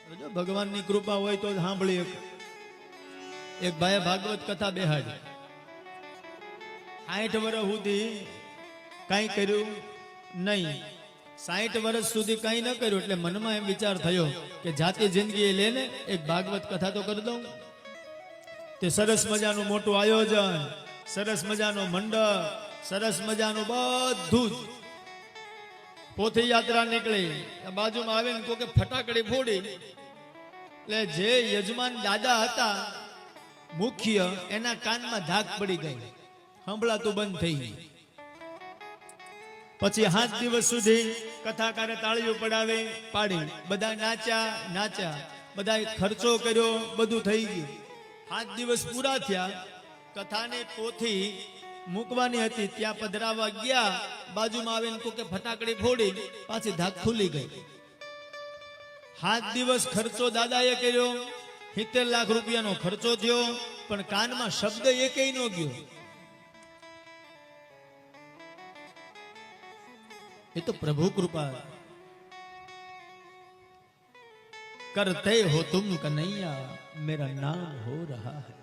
જો ભગવાનની કૃપા હોય તો સાંભળી. એક ભાઈએ ભાગવત કથા બેહાડી. 60 વર્ષ સુધી કઈ કર્યું નહીં, 60 વર્ષ સુધી કઈ ન કર્યું. એટલે મનમાં એમ વિચાર થયો કે જાતિ જિંદગી લેને એક ભાગવત કથા તો કરી દઉં. તે સરસ મજાનું મોટું આયોજન, સરસ મજાનો મંડપ, સરસ મજાનું બધું જ. પોથી યાત્રા નીકળી, બાજુમાં આવે ને કોઈ ફટાકડી ફોડી. એટલે જે યજમાન દાદા હતા મુખ્ય, એના કાનમાં ધાક પડી ગઈ, સંભળાતું બંધ થઈ ગઈ. પછી 7 દિવસ સુધી કથાકારે તાળીઓ પડાવે પાડી, બધા નાચ્યા, બધા ખર્ચો કર્યો, બધું થઈ ગયું. 7 દિવસ પૂરા થયા, કથાને પોથી મૂકવાની હતી, ત્યાં પધરાવા ગયા, બાજુમાં આવીને કોકે ફટાકડી ફોડી, પાછી ધાક ખુલી ગઈ. 7 દિવસ ખર્ચો દાદાએ કર્યો, 70 લાખ રૂપિયાનો ખર્ચો થયો, પણ કાનમાં શબ્દ એકેય ન ગયો. ये तो प्रभु कृपा करते हो तुम कन्हैया, मेरा नाम हो रहा है.